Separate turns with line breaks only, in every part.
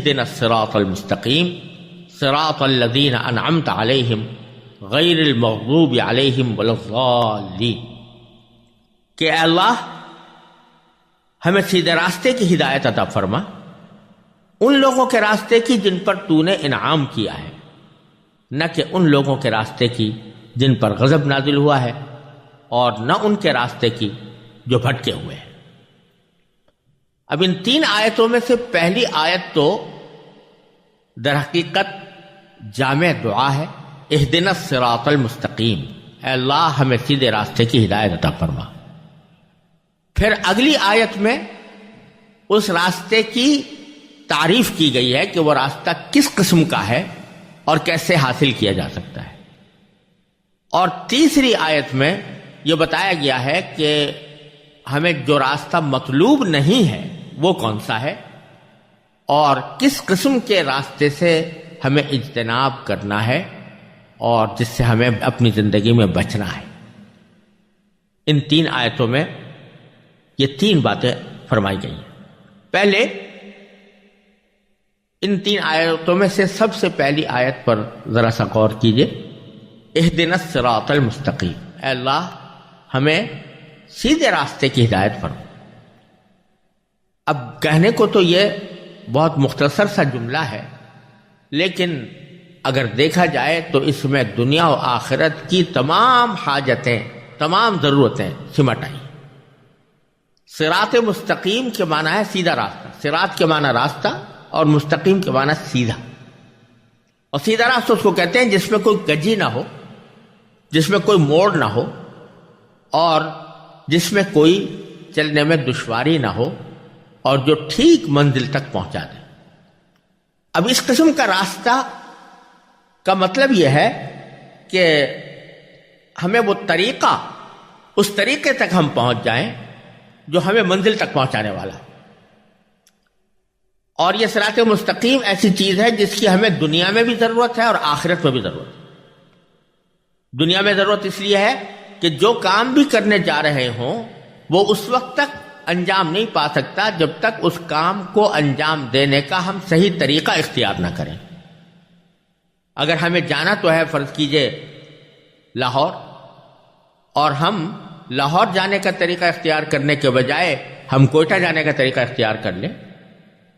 اہدنا الصراط المستقیم صراط الذین انعمت علیہم غیر المغضوب علیہم ولا الضالین، کہ اے اللہ ہمیں سیدھے راستے کی ہدایت عطا فرما، ان لوگوں کے راستے کی جن پر تو نے انعام کیا ہے، نہ کہ ان لوگوں کے راستے کی جن پر غضب نازل ہوا ہے، اور نہ ان کے راستے کی جو بھٹکے ہوئے ہیں۔ اب ان تین آیتوں میں سے پہلی آیت تو در حقیقت جامع دعا ہے، اہدنا الصراط المستقیم، اے اللہ ہمیں سیدھے راستے کی ہدایت عطا فرما۔ پھر اگلی آیت میں اس راستے کی تعریف کی گئی ہے کہ وہ راستہ کس قسم کا ہے اور کیسے حاصل کیا جا سکتا ہے، اور تیسری آیت میں یہ بتایا گیا ہے کہ ہمیں جو راستہ مطلوب نہیں ہے وہ کون سا ہے اور کس قسم کے راستے سے ہمیں اجتناب کرنا ہے اور جس سے ہمیں اپنی زندگی میں بچنا ہے۔ ان تین آیتوں میں یہ تین باتیں فرمائی گئی ہیں۔ پہلے ان تین آیتوں میں سے سب سے پہلی آیت پر ذرا سا غور کیجئے، اہدنا الصراط المستقیم، اے اللہ ہمیں سیدھے راستے کی ہدایت فرما۔ اب کہنے کو تو یہ بہت مختصر سا جملہ ہے، لیکن اگر دیکھا جائے تو اس میں دنیا و آخرت کی تمام حاجتیں، تمام ضرورتیں سمٹ آئی۔ صراط مستقیم کے معنی ہے سیدھا راستہ، صراط کے معنی راستہ اور مستقیم کے معنی سیدھا، اور سیدھا راستہ اس کو کہتے ہیں جس میں کوئی کجی نہ ہو، جس میں کوئی موڑ نہ ہو، اور جس میں کوئی چلنے میں دشواری نہ ہو، اور جو ٹھیک منزل تک پہنچا دے۔ اب اس قسم کا راستہ کا مطلب یہ ہے کہ ہمیں وہ طریقہ، اس طریقے تک ہم پہنچ جائیں جو ہمیں منزل تک پہنچانے والا ہے۔ اور یہ صراط مستقیم ایسی چیز ہے جس کی ہمیں دنیا میں بھی ضرورت ہے اور آخرت میں بھی ضرورت ہے۔ دنیا میں ضرورت اس لیے ہے کہ جو کام بھی کرنے جا رہے ہوں وہ اس وقت تک انجام نہیں پا سکتا جب تک اس کام کو انجام دینے کا ہم صحیح طریقہ اختیار نہ کریں۔ اگر ہمیں جانا تو ہے فرض کیجئے لاہور، اور ہم لاہور جانے کا طریقہ اختیار کرنے کے بجائے ہم کوئٹہ جانے کا طریقہ اختیار کر لیں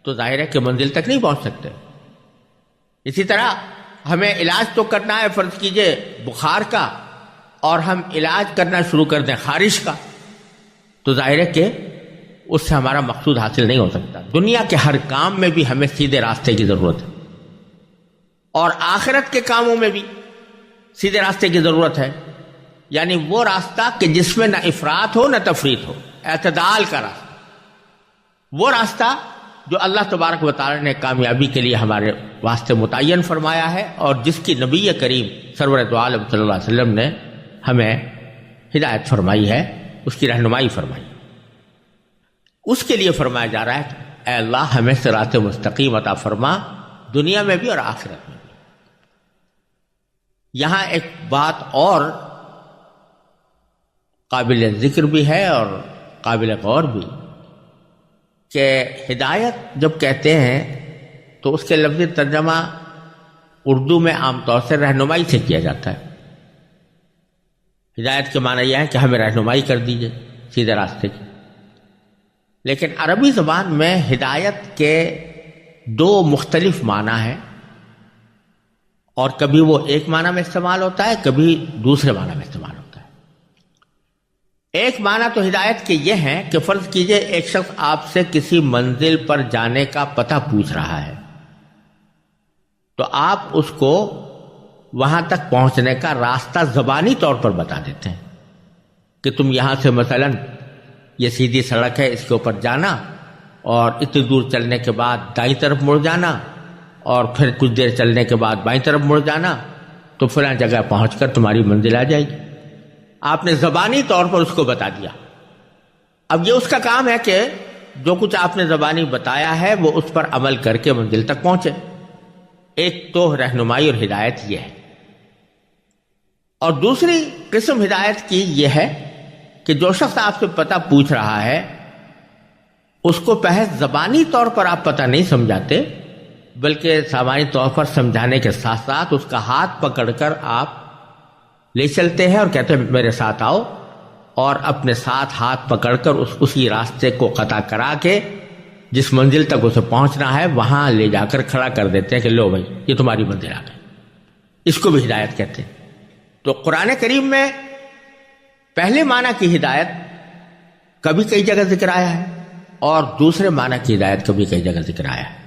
تو ظاہر ہے کہ منزل تک نہیں پہنچ سکتے۔ اسی طرح ہمیں علاج تو کرنا ہے فرض کیجئے بخار کا، اور ہم علاج کرنا شروع کر دیں خارش کا، تو ظاہر ہے کہ اس سے ہمارا مقصود حاصل نہیں ہو سکتا۔ دنیا کے ہر کام میں بھی ہمیں سیدھے راستے کی ضرورت ہے، اور آخرت کے کاموں میں بھی سیدھے راستے کی ضرورت ہے، یعنی وہ راستہ کہ جس میں نہ افراط ہو نہ تفریط ہو، اعتدال کا راستہ، وہ راستہ جو اللہ تبارک و تعالی نے کامیابی کے لیے ہمارے واسطے متعین فرمایا ہے، اور جس کی نبی کریم سرور دو عالم صلی اللہ علیہ وسلم نے ہمیں ہدایت فرمائی ہے، اس کی رہنمائی فرمائی۔ اس کے لیے فرمایا جا رہا ہے کہ اے اللہ ہمیں صراط مستقیم عطا فرما، دنیا میں بھی اور آخرت میں بھی۔ یہاں ایک بات اور قابل ذکر بھی ہے اور قابل غور بھی، کہ ہدایت جب کہتے ہیں تو اس کے لفظی ترجمہ اردو میں عام طور سے رہنمائی سے کیا جاتا ہے۔ ہدایت کے معنی یہ ہے کہ ہمیں رہنمائی کر دیجئے سیدھے راستے کی، لیکن عربی زبان میں ہدایت کے دو مختلف معنی ہیں، اور کبھی وہ ایک معنی میں استعمال ہوتا ہے، کبھی دوسرے معنی میں استعمال ہوتا ہے۔ ایک معنی تو ہدایت کے یہ ہیں کہ فرض کیجئے ایک شخص آپ سے کسی منزل پر جانے کا پتہ پوچھ رہا ہے، تو آپ اس کو وہاں تک پہنچنے کا راستہ زبانی طور پر بتا دیتے ہیں کہ تم یہاں سے مثلا یہ سیدھی سڑک ہے، اس کے اوپر جانا، اور اتنی دور چلنے کے بعد دائیں طرف مڑ جانا، اور پھر کچھ دیر چلنے کے بعد بائیں طرف مڑ جانا، تو فلاں جگہ پہنچ کر تمہاری منزل آ جائے گی۔ آپ نے زبانی طور پر اس کو بتا دیا۔ اب یہ اس کا کام ہے کہ جو کچھ آپ نے زبانی بتایا ہے وہ اس پر عمل کر کے منزل تک پہنچے۔ ایک تو رہنمائی اور ہدایت یہ ہے، اور دوسری قسم ہدایت کی یہ ہے کہ جو شخص آپ سے پتہ پوچھ رہا ہے اس کو پہلے زبانی طور پر آپ پتہ نہیں سمجھاتے، بلکہ سامعین طور پر سمجھانے کے ساتھ ساتھ اس کا ہاتھ پکڑ کر آپ لے چلتے ہیں اور کہتے ہیں میرے ساتھ آؤ، اور اپنے ساتھ ہاتھ پکڑ کر اسی راستے کو قطع کرا کے جس منزل تک اسے پہنچنا ہے وہاں لے جا کر کھڑا کر دیتے ہیں کہ لو بھائی یہ تمہاری منزل آ گئی۔ اس کو بھی ہدایت کہتے ہیں۔ تو قرآن کریم میں پہلے معنی کی ہدایت کبھی کئی جگہ ذکر آیا ہے اور دوسرے معنی کی ہدایت کبھی کئی جگہ ذکر آیا ہے،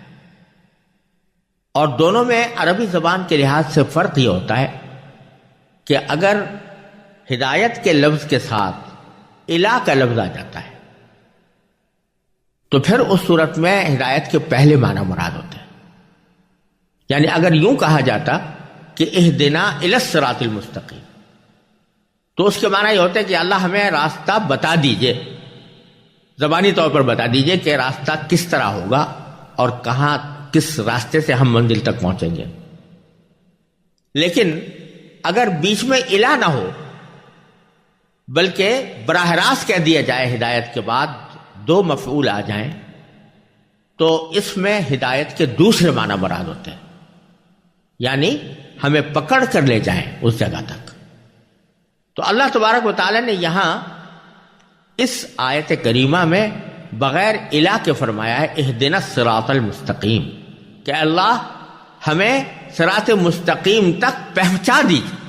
اور دونوں میں عربی زبان کے لحاظ سے فرق یہ ہوتا ہے کہ اگر ہدایت کے لفظ کے ساتھ الہ کا لفظ آ جاتا ہے تو پھر اس صورت میں ہدایت کے پہلے معنی مراد ہوتے ہیں۔ یعنی اگر یوں کہا جاتا کہ اہدنا الی الصراط المستقیم، تو اس کے معنی یہ ہوتا ہے کہ اللہ ہمیں راستہ بتا دیجئے، زبانی طور پر بتا دیجئے کہ راستہ کس طرح ہوگا اور کہاں کس راستے سے ہم منزل تک پہنچیں گے۔ لیکن اگر بیچ میں الہ نہ ہو بلکہ براہ راست کہہ دیا جائے ہدایت کے بعد دو مفعول آ جائیں تو اس میں ہدایت کے دوسرے معنی مراد ہوتے ہیں، یعنی ہمیں پکڑ کر لے جائیں اس جگہ تک۔ تو اللہ تبارک و تعالی نے یہاں اس آیت کریمہ میں بغیر الہ کے فرمایا ہے اہدنا الصراط المستقیم، کہ اللہ ہمیں صراط مستقیم تک پہنچا دیجیے۔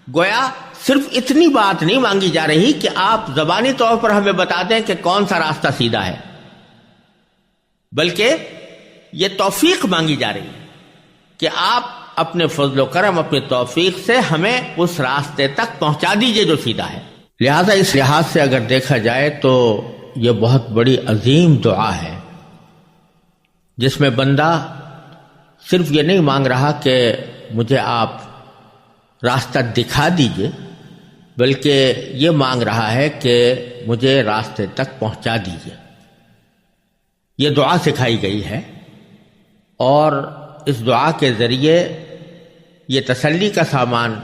گویا صرف اتنی بات نہیں مانگی جا رہی کہ آپ زبانی طور پر ہمیں بتا دیں کہ کون سا راستہ سیدھا ہے، بلکہ یہ توفیق مانگی جا رہی ہے کہ آپ اپنے فضل و کرم، اپنے توفیق سے ہمیں اس راستے تک پہنچا دیجئے جو سیدھا ہے۔ لہذا اس لحاظ سے اگر دیکھا جائے تو یہ بہت بڑی عظیم دعا ہے، جس میں بندہ صرف یہ نہیں مانگ رہا کہ مجھے آپ راستہ دکھا دیجئے، بلکہ یہ مانگ رہا ہے کہ مجھے راستے تک پہنچا دیجئے۔ یہ دعا سکھائی گئی ہے، اور اس دعا کے ذریعے یہ تسلی کا سامان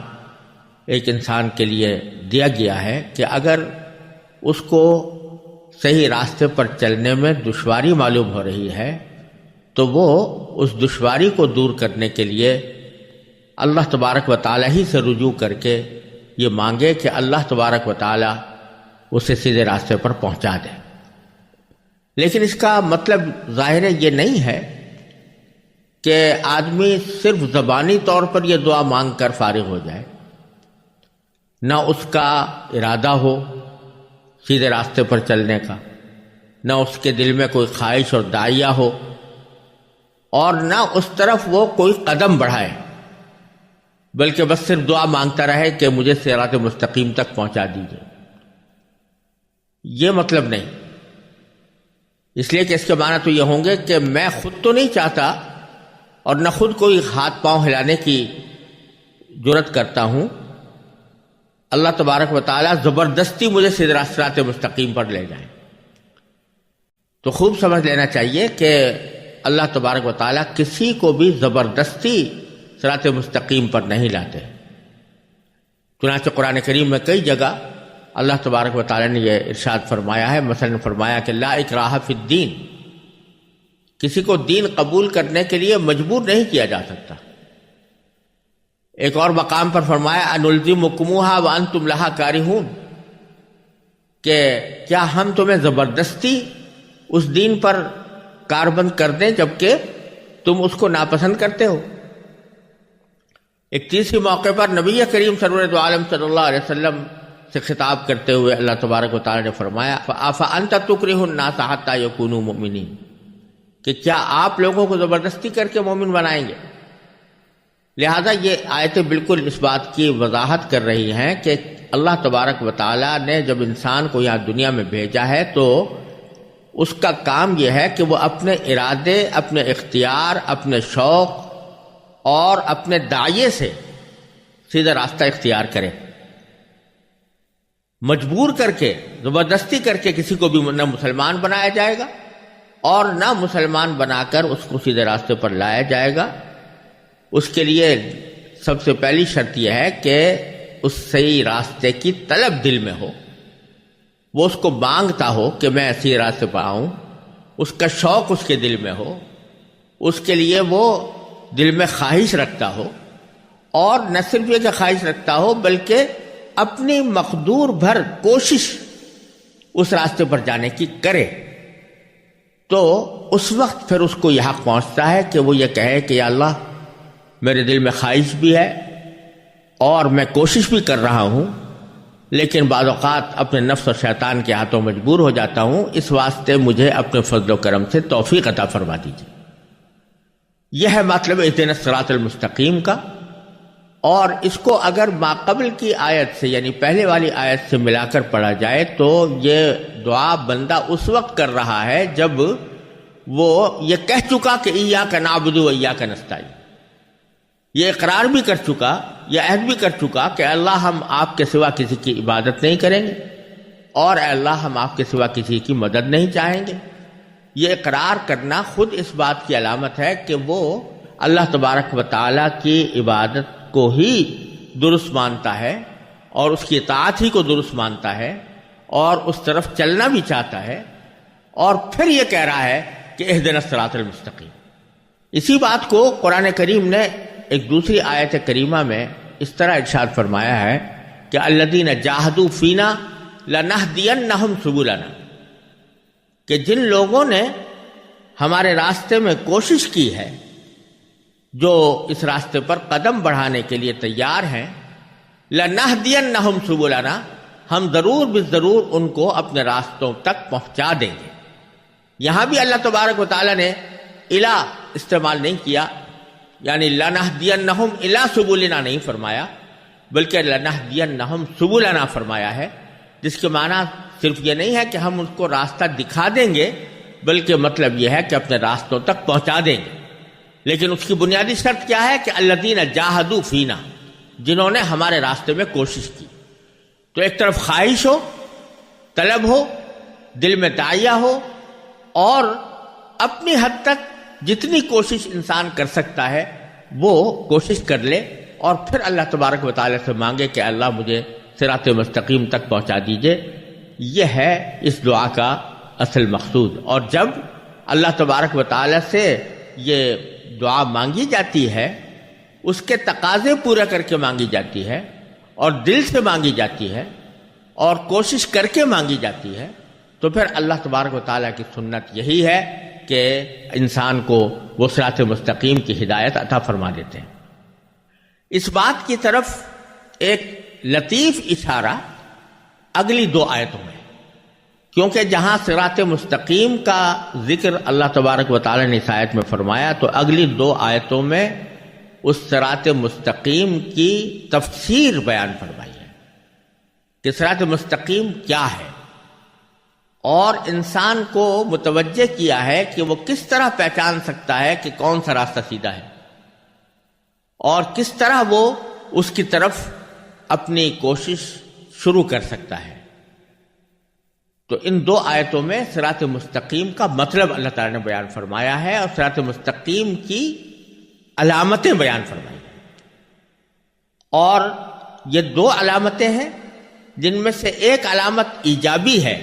ایک انسان کے لیے دیا گیا ہے کہ اگر اس کو صحیح راستے پر چلنے میں دشواری معلوم ہو رہی ہے تو وہ اس دشواری کو دور کرنے کے لیے اللہ تبارک و تعالی ہی سے رجوع کر کے یہ مانگے کہ اللہ تبارک و تعالی اسے سیدھے راستے پر پہنچا دے۔ لیکن اس کا مطلب ظاہر یہ نہیں ہے کہ آدمی صرف زبانی طور پر یہ دعا مانگ کر فارغ ہو جائے، نہ اس کا ارادہ ہو سیدھے راستے پر چلنے کا، نہ اس کے دل میں کوئی خواہش اور داعیہ ہو، اور نہ اس طرف وہ کوئی قدم بڑھائے، بلکہ بس صرف دعا مانگتا رہے کہ مجھے صراط مستقیم تک پہنچا دیجیے۔ یہ مطلب نہیں، اس لیے کہ اس کے معنی تو یہ ہوں گے کہ میں خود تو نہیں چاہتا اور نہ خود کوئی ہاتھ پاؤں ہلانے کی جرت کرتا ہوں، اللہ تبارک و تعالیٰ زبردستی مجھے سیدھے صراط مستقیم پر لے جائیں۔ تو خوب سمجھ لینا چاہیے کہ اللہ تبارک و تعالیٰ کسی کو بھی زبردستی صراط مستقیم پر نہیں لاتے۔ چنانچہ قرآن کریم میں کئی جگہ اللہ تبارک و تعالیٰ نے یہ ارشاد فرمایا ہے، مثلا فرمایا کہ لا اکراہ فی الدین، کسی کو دین قبول کرنے کے لیے مجبور نہیں کیا جا سکتا۔ ایک اور مقام پر فرمایا انلزمکموہا وانتم لہا کارہون، کہ کیا ہم تمہیں زبردستی اس دین پر کاربند کر دیں جبکہ تم اس کو ناپسند کرتے ہو۔ ایک تیسری موقع پر نبی کریم سرور عالم صلی اللہ علیہ وسلم سے خطاب کرتے ہوئے اللہ تبارک و تعالی نے فرمایا فَأَنْتَ تُكْرِهُ النَّاسَ حَتَّى يَكُونُوا مُؤْمِنِينَ، کہ کیا آپ لوگوں کو زبردستی کر کے مومن بنائیں گے؟ لہذا یہ آیتیں بالکل اس بات کی وضاحت کر رہی ہیں کہ اللہ تبارک و تعالی نے جب انسان کو یہاں دنیا میں بھیجا ہے تو اس کا کام یہ ہے کہ وہ اپنے ارادے، اپنے اختیار، اپنے شوق اور اپنے داعیے سے سیدھا راستہ اختیار کرے۔ مجبور کر کے، زبردستی کر کے کسی کو بھی نہ مسلمان بنایا جائے گا اور نہ مسلمان بنا کر اس کو سیدھے راستے پر لایا جائے گا۔ اس کے لیے سب سے پہلی شرط یہ ہے کہ اس صحیح راستے کی طلب دل میں ہو، وہ اس کو مانگتا ہو کہ میں سیدھے راستے پر آؤں، اس کا شوق اس کے دل میں ہو، اس کے لیے وہ دل میں خواہش رکھتا ہو، اور نہ صرف یہ کہ خواہش رکھتا ہو بلکہ اپنی مقدور بھر کوشش اس راستے پر جانے کی کرے، تو اس وقت پھر اس کو یہ حق پہنچتا ہے کہ وہ یہ کہے کہ یا اللہ میرے دل میں خواہش بھی ہے اور میں کوشش بھی کر رہا ہوں، لیکن بعض اوقات اپنے نفس اور شیطان کے ہاتھوں مجبور ہو جاتا ہوں، اس واسطے مجھے اپنے فضل و کرم سے توفیق عطا فرما دیجیے۔ یہ ہے مطلب اہدنا الصراط المستقیم کا، اور اس کو اگر ماقبل کی آیت سے یعنی پہلے والی آیت سے ملا کر پڑھا جائے تو یہ دعا بندہ اس وقت کر رہا ہے جب وہ یہ کہہ چکا کہ ایاک نعبد و ایاک نستعین، یہ اقرار بھی کر چکا، یہ عہد بھی کر چکا کہ اللہ ہم آپ کے سوا کسی کی عبادت نہیں کریں گے، اور اے اللہ ہم آپ کے سوا کسی کی مدد نہیں چاہیں گے۔ یہ اقرار کرنا خود اس بات کی علامت ہے کہ وہ اللہ تبارک و تعالیٰ کی عبادت کو ہی درست مانتا ہے اور اس کی اطاعت ہی کو درست مانتا ہے اور اس طرف چلنا بھی چاہتا ہے، اور پھر یہ کہہ رہا ہے کہ اہدنا الصراط المستقیم۔ اسی بات کو قرآن کریم نے ایک دوسری آیت کریمہ میں اس طرح ارشاد فرمایا ہے کہ الذین جاہدوا فینا لنہدینہم سبلنا، کہ جن لوگوں نے ہمارے راستے میں کوشش کی ہے، جو اس راستے پر قدم بڑھانے کے لیے تیار ہیں، لنہدینہم سبلنا، ہم ضرور بالضرور ان کو اپنے راستوں تک پہنچا دیں گے۔ یہاں بھی اللہ تبارک و تعالیٰ نے الا استعمال نہیں کیا، یعنی لنہدینہم الی سبلنا نہیں فرمایا، بلکہ لنہدینہم سبلنا فرمایا ہے، جس کے معنی صرف یہ نہیں ہے کہ ہم اس کو راستہ دکھا دیں گے، بلکہ مطلب یہ ہے کہ اپنے راستوں تک پہنچا دیں گے۔ لیکن اس کی بنیادی شرط کیا ہے کہ الذین جاہدوا فینا، جنہوں نے ہمارے راستے میں کوشش کی۔ تو ایک طرف خواہش ہو، طلب ہو، دل میں داعیہ ہو، اور اپنی حد تک جتنی کوشش انسان کر سکتا ہے وہ کوشش کر لے، اور پھر اللہ تبارک و تعالیٰ سے مانگے کہ اللہ مجھے صراط مستقیم تک پہنچا دیجئے۔ یہ ہے اس دعا کا اصل مقصود۔ اور جب اللہ تبارک و تعالیٰ سے یہ دعا مانگی جاتی ہے، اس کے تقاضے پورا کر کے مانگی جاتی ہے، اور دل سے مانگی جاتی ہے، اور کوشش کر کے مانگی جاتی ہے، تو پھر اللہ تبارک و تعالیٰ کی سنت یہی ہے کہ انسان کو وہ صراط مستقیم کی ہدایت عطا فرما دیتے ہیں۔ اس بات کی طرف ایک لطیف اشارہ اگلی دو آیتوں میں، کیونکہ جہاں صراط مستقیم کا ذکر اللہ تبارک و تعالیٰ نے اس آیت میں فرمایا، تو اگلی دو آیتوں میں اس صراط مستقیم کی تفسیر بیان فرمائی ہے کہ صراط مستقیم کیا ہے، اور انسان کو متوجہ کیا ہے کہ وہ کس طرح پہچان سکتا ہے کہ کون سا راستہ سیدھا ہے، اور کس طرح وہ اس کی طرف اپنی کوشش شروع کر سکتا ہے۔ تو ان دو آیتوں میں صراط مستقیم کا مطلب اللہ تعالیٰ نے بیان فرمایا ہے، اور صراط مستقیم کی علامتیں بیان فرمائی ہیں۔ اور یہ دو علامتیں ہیں جن میں سے ایک علامت ایجابی ہے،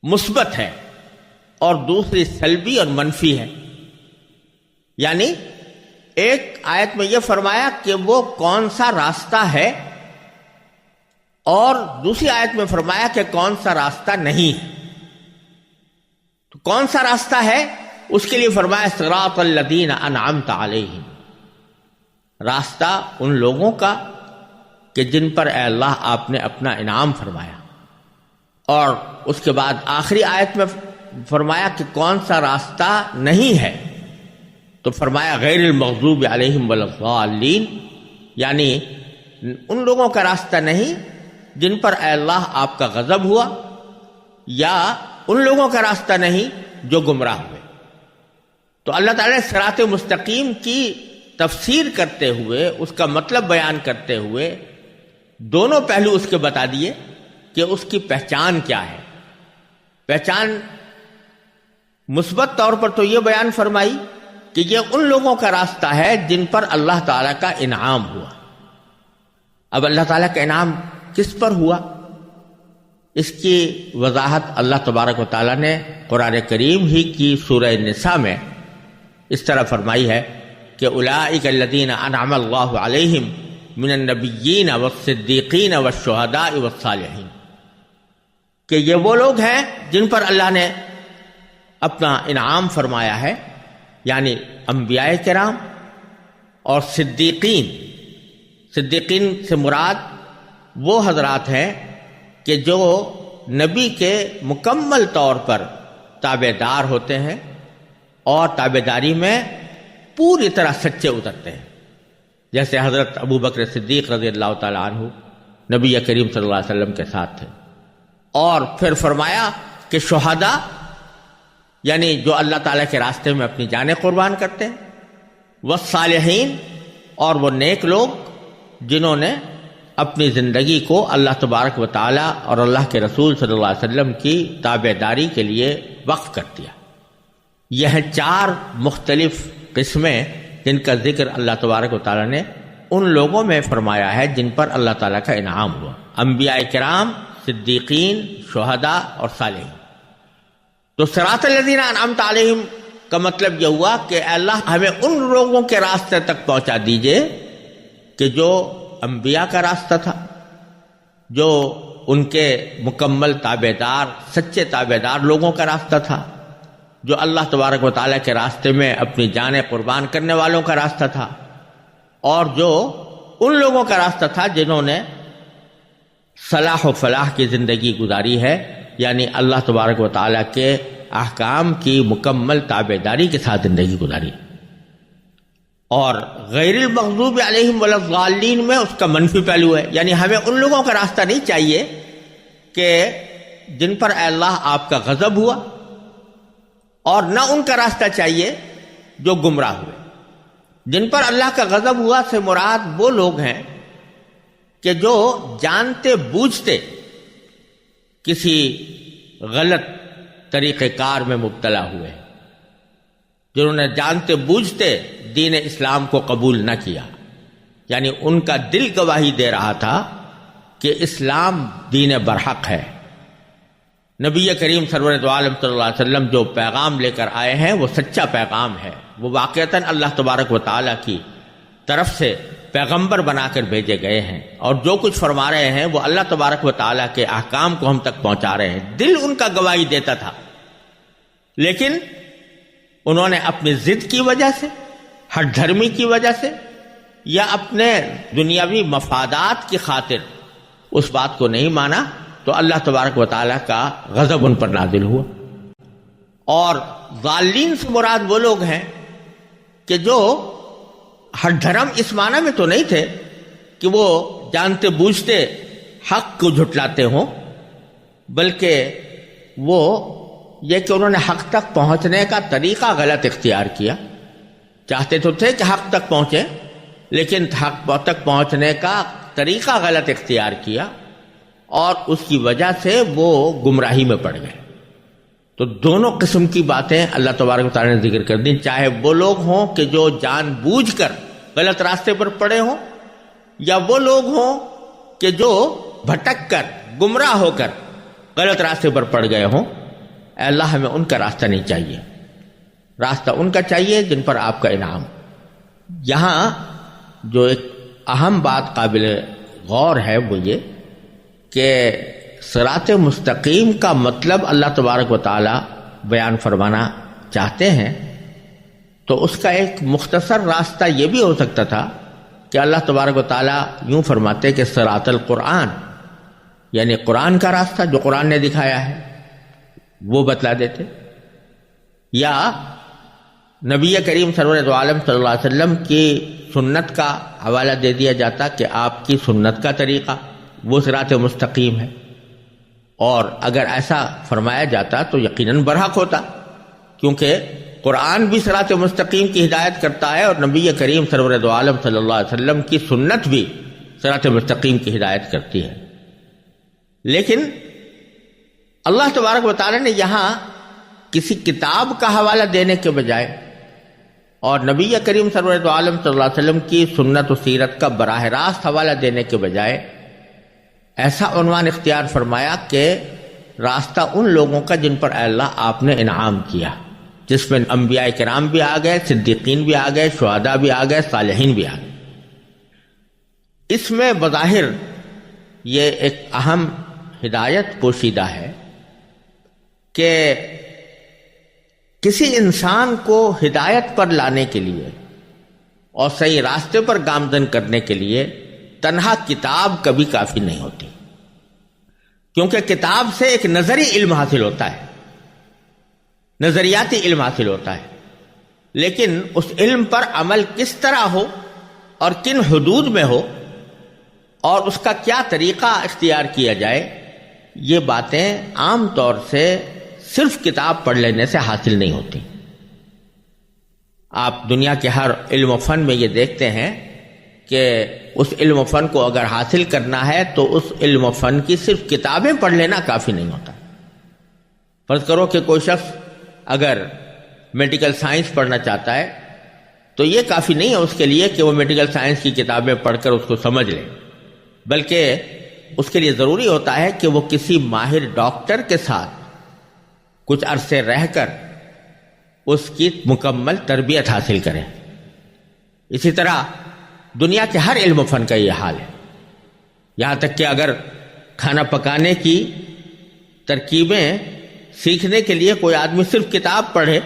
مثبت ہے، اور دوسری سلبی اور منفی ہے۔ یعنی ایک آیت میں یہ فرمایا کہ وہ کون سا راستہ ہے، اور دوسری آیت میں فرمایا کہ کون سا راستہ نہیں ہے۔ تو کون سا راستہ ہے اس کے لیے فرمایا صراط الذین انعمت علیہم، راستہ ان لوگوں کا کہ جن پر اے اللہ آپ نے اپنا انعام فرمایا۔ اور اس کے بعد آخری آیت میں فرمایا کہ کون سا راستہ نہیں ہے، تو فرمایا غیر المغضوب علیہم ولا الضالین، یعنی ان لوگوں کا راستہ نہیں جن پر اے اللہ آپ کا غضب ہوا، یا ان لوگوں کا راستہ نہیں جو گمراہ ہوئے۔ تو اللہ تعالیٰ نے صراط مستقیم کی تفسیر کرتے ہوئے، اس کا مطلب بیان کرتے ہوئے دونوں پہلو اس کے بتا دیے کہ اس کی پہچان کیا ہے۔ پہچان مثبت طور پر تو یہ بیان فرمائی کہ یہ ان لوگوں کا راستہ ہے جن پر اللہ تعالیٰ کا انعام ہوا۔ اب اللہ تعالیٰ کا انعام کس پر ہوا، اس کی وضاحت اللہ تبارک و تعالیٰ نے قرآن کریم ہی کی سورہ نساء میں اس طرح فرمائی ہے کہ اولئک الذین انعم اللہ علیہم من النبیین والصدیقین والشہداء والصالحین، کہ یہ وہ لوگ ہیں جن پر اللہ نے اپنا انعام فرمایا ہے، یعنی انبیاء کرام اور صدیقین۔ صدیقین سے مراد وہ حضرات ہیں کہ جو نبی کے مکمل طور پر تابع دار ہوتے ہیں اور تابع داری میں پوری طرح سچے اترتے ہیں، جیسے حضرت ابو بکر صدیق رضی اللہ تعالی عنہ نبی کریم صلی اللہ علیہ وسلم کے ساتھ تھے۔ اور پھر فرمایا کہ شہداء یعنی جو اللہ تعالیٰ کے راستے میں اپنی جانیں قربان کرتے ہیں، والصالحین اور وہ نیک لوگ جنہوں نے اپنی زندگی کو اللہ تبارک و تعالیٰ اور اللہ کے رسول صلی اللہ علیہ وسلم کی تابع داری کے لیے وقف کر دیا۔ یہ ہیں 4 مختلف قسمیں جن کا ذکر اللہ تبارک و تعالیٰ نے ان لوگوں میں فرمایا ہے جن پر اللہ تعالیٰ کا انعام ہوا، انبیاء کرام، صدیقین، شہداء اور صالحین۔ تو صراط الذین انعمت علیہم کا مطلب یہ ہوا کہ اے اللہ ہمیں ان لوگوں کے راستے تک پہنچا دیجئے کہ جو انبیاء کا راستہ تھا، جو ان کے مکمل تابع دار، سچے تابع دار لوگوں کا راستہ تھا، جو اللہ تبارک و تعالیٰ کے راستے میں اپنی جانیں قربان کرنے والوں کا راستہ تھا، اور جو ان لوگوں کا راستہ تھا جنہوں نے صلاح و فلاح کی زندگی گزاری ہے، یعنی اللہ تبارک و تعالیٰ کے احکام کی مکمل تابع داری کے ساتھ زندگی گزاری۔ اور غیر المغضوب علیہم ولا الضالین میں اس کا منفی پہلو ہے، یعنی ہمیں ان لوگوں کا راستہ نہیں چاہیے کہ جن پر اے اللہ آپ کا غضب ہوا، اور نہ ان کا راستہ چاہیے جو گمراہ ہوئے۔ جن پر اللہ کا غضب ہوا سے مراد وہ لوگ ہیں کہ جو جانتے بوجھتے کسی غلط طریقہ کار میں مبتلا ہوئے، جنہوں نے جانتے بوجھتے دین اسلام کو قبول نہ کیا، یعنی ان کا دل گواہی دے رہا تھا کہ اسلام دین برحق ہے، نبی کریم سرور دو عالم صلی اللہ علیہ وسلم جو پیغام لے کر آئے ہیں وہ سچا پیغام ہے، وہ واقعتاً اللہ تبارک و تعالیٰ کی طرف سے پیغمبر بنا کر بھیجے گئے ہیں، اور جو کچھ فرما رہے ہیں وہ اللہ تبارک و تعالیٰ کے احکام کو ہم تک پہنچا رہے ہیں۔ دل ان کا گواہی دیتا تھا، لیکن انہوں نے اپنی ضد کی وجہ سے، ہٹ دھرمی کی وجہ سے، یا اپنے دنیاوی مفادات کی خاطر اس بات کو نہیں مانا، تو اللہ تبارک و تعالیٰ کا غضب ان پر نازل ہوا۔ اور ضالین سے مراد وہ لوگ ہیں کہ جو ہٹ دھرم اس معنی میں تو نہیں تھے کہ وہ جانتے بوجھتے حق کو جھٹلاتے ہوں، بلکہ وہ یہ کہ انہوں نے حق تک پہنچنے کا طریقہ غلط اختیار کیا۔ چاہتے تو تھے کہ حق تک پہنچے، لیکن حق تک پہنچنے کا طریقہ غلط اختیار کیا، اور اس کی وجہ سے وہ گمراہی میں پڑ گئے۔ تو دونوں قسم کی باتیں اللہ تبارک و تعالیٰ نے ذکر کر دی، چاہے وہ لوگ ہوں کہ جو جان بوجھ کر غلط راستے پر پڑے ہوں، یا وہ لوگ ہوں کہ جو بھٹک کر، گمراہ ہو کر غلط راستے پر پڑ گئے ہوں۔ اے اللہ ہمیں ان کا راستہ نہیں چاہیے، راستہ ان کا چاہیے جن پر آپ کا انعام۔ یہاں جو ایک اہم بات قابل غور ہے وہ یہ کہ صراط مستقیم کا مطلب اللہ تبارک و تعالی بیان فرمانا چاہتے ہیں، تو اس کا ایک مختصر راستہ یہ بھی ہو سکتا تھا کہ اللہ تبارک و تعالی یوں فرماتے کہ صراط القرآن، یعنی قرآن کا راستہ جو قرآن نے دکھایا ہے وہ بتلا دیتے، یا نبی کریم سرور دو عالم صلی اللہ علیہ وسلم کی سنت کا حوالہ دے دیا جاتا کہ آپ کی سنت کا طریقہ وہ صراط مستقیم ہے، اور اگر ایسا فرمایا جاتا تو یقیناً برحق ہوتا، کیونکہ قرآن بھی صراط مستقیم کی ہدایت کرتا ہے، اور نبی کریم سرور دو عالم صلی اللہ علیہ وسلم کی سنت بھی صراط مستقیم کی ہدایت کرتی ہے۔ لیکن اللہ تبارک و تعالی نے یہاں کسی کتاب کا حوالہ دینے کے بجائے اور نبی کریم سرور دو عالم صلی اللہ علیہ وسلم کی سنت و سیرت کا براہ راست حوالہ دینے کے بجائے ایسا عنوان اختیار فرمایا کہ راستہ ان لوگوں کا جن پر اے اللہ آپ نے انعام کیا، جس میں انبیاء کرام بھی آ گئے، صدیقین بھی آ گئے، شہداء بھی آ گئے، صالحین بھی آ گئے۔ اس میں بظاہر یہ ایک اہم ہدایت پوشیدہ ہے کہ کسی انسان کو ہدایت پر لانے کے لیے اور صحیح راستے پر گامزن کرنے کے لیے تنہا کتاب کبھی کافی نہیں ہوتی، کیونکہ کتاب سے ایک نظری علم حاصل ہوتا ہے، نظریاتی علم حاصل ہوتا ہے، لیکن اس علم پر عمل کس طرح ہو اور کن حدود میں ہو اور اس کا کیا طریقہ اختیار کیا جائے، یہ باتیں عام طور سے صرف کتاب پڑھ لینے سے حاصل نہیں ہوتی۔ آپ دنیا کے ہر علم و فن میں یہ دیکھتے ہیں کہ اس علم و فن کو اگر حاصل کرنا ہے تو اس علم و فن کی صرف کتابیں پڑھ لینا کافی نہیں ہوتا۔ فرض کرو کہ کوئی شخص اگر میڈیکل سائنس پڑھنا چاہتا ہے تو یہ کافی نہیں ہے اس کے لیے کہ وہ میڈیکل سائنس کی کتابیں پڑھ کر اس کو سمجھ لے، بلکہ اس کے لیے ضروری ہوتا ہے کہ وہ کسی ماہر ڈاکٹر کے ساتھ کچھ عرصے رہ کر اس کی مکمل تربیت حاصل کریں۔ اسی طرح دنیا کے ہر علم و فن کا یہ حال ہے، یہاں تک کہ اگر کھانا پکانے کی ترکیبیں سیکھنے کے لیے کوئی آدمی صرف کتاب پڑھے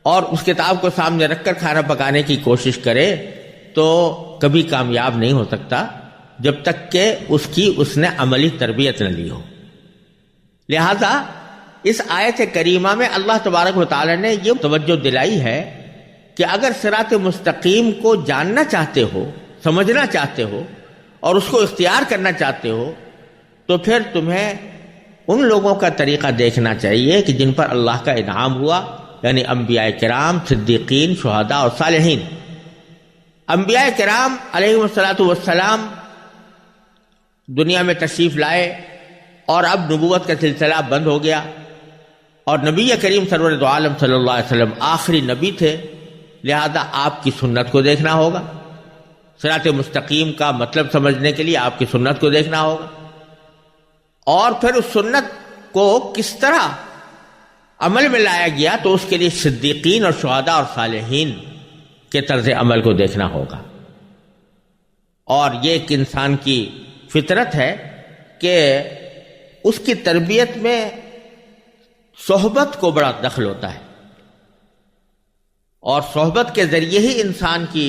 اور اس کتاب کو سامنے رکھ کر کھانا پکانے کی کوشش کرے تو کبھی کامیاب نہیں ہو سکتا جب تک کہ اس نے عملی تربیت نہ لی ہو۔ لہذا اس آیت کریمہ میں اللہ تبارک و تعالی نے یہ توجہ دلائی ہے کہ اگر صراط مستقیم کو جاننا چاہتے ہو، سمجھنا چاہتے ہو اور اس کو اختیار کرنا چاہتے ہو تو پھر تمہیں ان لوگوں کا طریقہ دیکھنا چاہیے کہ جن پر اللہ کا انعام ہوا، یعنی انبیاء کرام، صدیقین، شہداء اور صالحین۔ انبیاء کرام علیہم الصلاۃ والسلام دنیا میں تشریف لائے اور اب نبوت کا سلسلہ بند ہو گیا، اور نبی کریم سرور دو عالم صلی اللہ علیہ وسلم آخری نبی تھے، لہذا آپ کی سنت کو دیکھنا ہوگا۔ صراط مستقیم کا مطلب سمجھنے کے لیے آپ کی سنت کو دیکھنا ہوگا، اور پھر اس سنت کو کس طرح عمل میں لایا گیا تو اس کے لیے صدیقین اور شہداء اور صالحین کے طرز عمل کو دیکھنا ہوگا۔ اور یہ ایک انسان کی فطرت ہے کہ اس کی تربیت میں صحبت کو بڑا دخل ہوتا ہے، اور صحبت کے ذریعے ہی انسان کی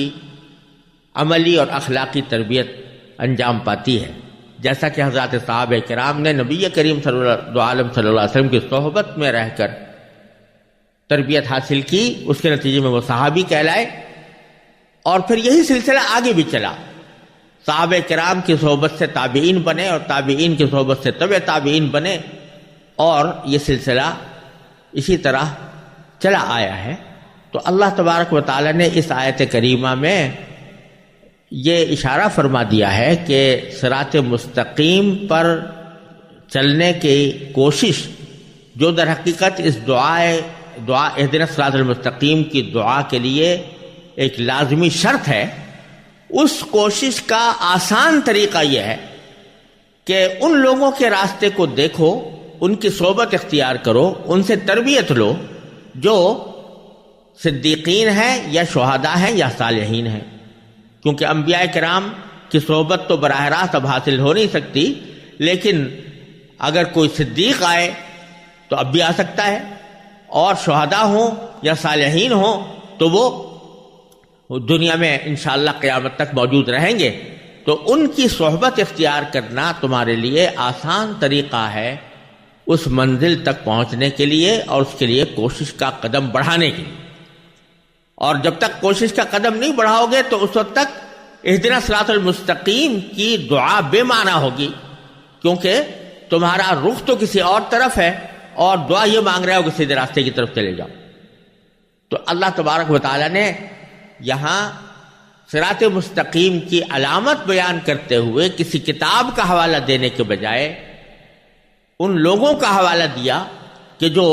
عملی اور اخلاقی تربیت انجام پاتی ہے، جیسا کہ حضرات صحابہ کرام نے نبی کریم صلی اللہ علیہ وسلم کی صحبت میں رہ کر تربیت حاصل کی، اس کے نتیجے میں وہ صحابی کہلائے، اور پھر یہی سلسلہ آگے بھی چلا۔ صحابہ کرام کی صحبت سے تابعین بنے، اور تابعین کی صحبت سے تبع تابعین بنے، اور یہ سلسلہ اسی طرح چلا آیا ہے۔ تو اللہ تبارک و تعالی نے اس آیت کریمہ میں یہ اشارہ فرما دیا ہے کہ صراط مستقیم پر چلنے کی کوشش، جو در حقیقت اس دعا اہدنا الصراط المستقیم کی دعا کے لیے ایک لازمی شرط ہے، اس کوشش کا آسان طریقہ یہ ہے کہ ان لوگوں کے راستے کو دیکھو، ان کی صحبت اختیار کرو، ان سے تربیت لو جو صدیقین ہیں یا شہداء ہیں یا صالحین ہیں، کیونکہ انبیاء کرام کی صحبت تو براہ راست اب حاصل ہو نہیں سکتی، لیکن اگر کوئی صدیق آئے تو اب بھی آ سکتا ہے، اور شہداء ہوں یا صالحین ہوں تو وہ دنیا میں انشاءاللہ قیامت تک موجود رہیں گے، تو ان کی صحبت اختیار کرنا تمہارے لیے آسان طریقہ ہے اس منزل تک پہنچنے کے لیے اور اس کے لیے کوشش کا قدم بڑھانے کے لیے۔ اور جب تک کوشش کا قدم نہیں بڑھاؤ گے تو اس وقت تک اہدنا الصراط المستقیم کی دعا بے معنی ہوگی، کیونکہ تمہارا رخ تو کسی اور طرف ہے اور دعا یہ مانگ رہے ہو کہ سیدھے راستے کی طرف چلے جاؤ۔ تو اللہ تبارک و تعالی نے یہاں صراط مستقیم کی علامت بیان کرتے ہوئے کسی کتاب کا حوالہ دینے کے بجائے ان لوگوں کا حوالہ دیا کہ جو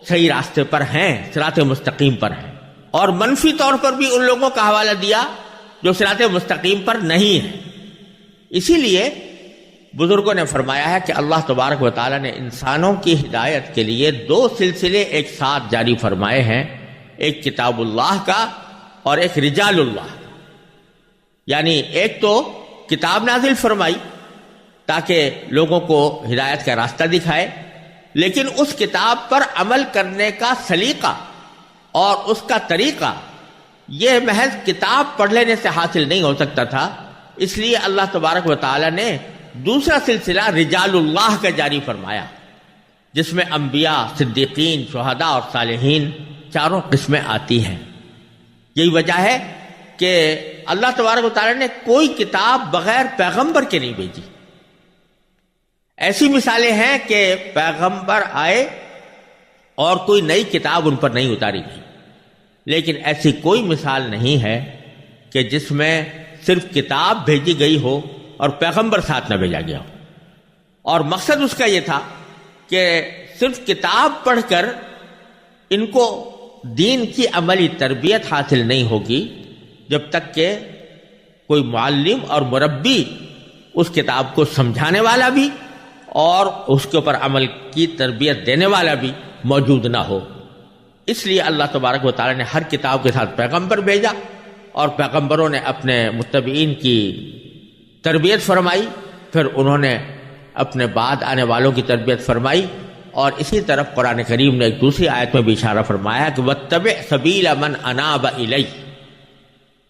صحیح راستے پر ہیں، صراط مستقیم پر ہیں، اور منفی طور پر بھی ان لوگوں کا حوالہ دیا جو صراط مستقیم پر نہیں ہے۔ اسی لیے بزرگوں نے فرمایا ہے کہ اللہ تبارک و تعالیٰ نے انسانوں کی ہدایت کے لیے 2 سلسلے ایک ساتھ جاری فرمائے ہیں، ایک کتاب اللہ کا اور ایک رجال اللہ کا۔ یعنی ایک تو کتاب نازل فرمائی تاکہ لوگوں کو ہدایت کا راستہ دکھائے، لیکن اس کتاب پر عمل کرنے کا سلیقہ اور اس کا طریقہ یہ محض کتاب پڑھ لینے سے حاصل نہیں ہو سکتا تھا، اس لیے اللہ تبارک و تعالیٰ نے دوسرا سلسلہ رجال اللہ کا جاری فرمایا، جس میں انبیاء، صدیقین، شہداء اور صالحین چاروں قسمیں آتی ہیں۔ یہی وجہ ہے کہ اللہ تبارک و تعالیٰ نے کوئی کتاب بغیر پیغمبر کے نہیں بھیجی۔ ایسی مثالیں ہیں کہ پیغمبر آئے اور کوئی نئی کتاب ان پر نہیں اتاری گئی، لیکن ایسی کوئی مثال نہیں ہے کہ جس میں صرف کتاب بھیجی گئی ہو اور پیغمبر ساتھ نہ بھیجا گیا ہو۔ اور مقصد اس کا یہ تھا کہ صرف کتاب پڑھ کر ان کو دین کی عملی تربیت حاصل نہیں ہوگی جب تک کہ کوئی معلم اور مربی اس کتاب کو سمجھانے والا بھی اور اس کے اوپر عمل کی تربیت دینے والا بھی موجود نہ ہو۔ اس لیے اللہ تبارک و تعالیٰ نے ہر کتاب کے ساتھ پیغمبر بھیجا، اور پیغمبروں نے اپنے متبعین کی تربیت فرمائی، پھر انہوں نے اپنے بعد آنے والوں کی تربیت فرمائی۔ اور اسی طرف قرآن کریم نے ایک دوسری آیت میں بھی اشارہ فرمایا کہ وَاتَّبِعْ سَبِيلَ مَنْ أَنَابَ إِلَيَّ،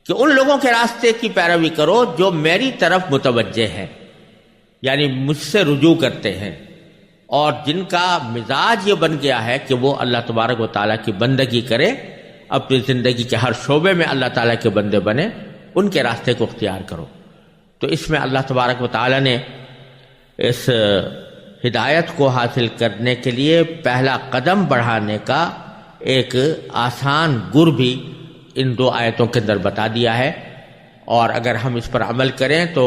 کہ ان لوگوں کے راستے کی پیروی کرو جو میری طرف متوجہ ہیں، یعنی مجھ سے رجوع کرتے ہیں، اور جن کا مزاج یہ بن گیا ہے کہ وہ اللہ تبارک و تعالیٰ کی بندگی کرے، اپنی زندگی کے ہر شعبے میں اللہ تعالیٰ کے بندے بنے، ان کے راستے کو اختیار کرو۔ تو اس میں اللہ تبارک و تعالیٰ نے اس ہدایت کو حاصل کرنے کے لیے پہلا قدم بڑھانے کا ایک آسان گر بھی ان 2 آیتوں کے اندر بتا دیا ہے، اور اگر ہم اس پر عمل کریں تو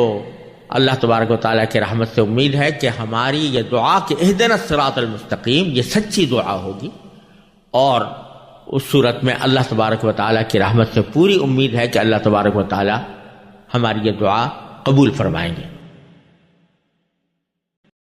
اللہ تبارک و تعالیٰ کی رحمت سے امید ہے کہ ہماری یہ دعا کہ اہدنا الصراط المستقیم یہ سچی دعا ہوگی، اور اس صورت میں اللہ تبارک و تعالیٰ کی رحمت سے پوری امید ہے کہ اللہ تبارک و تعالیٰ ہماری یہ دعا قبول فرمائیں گے۔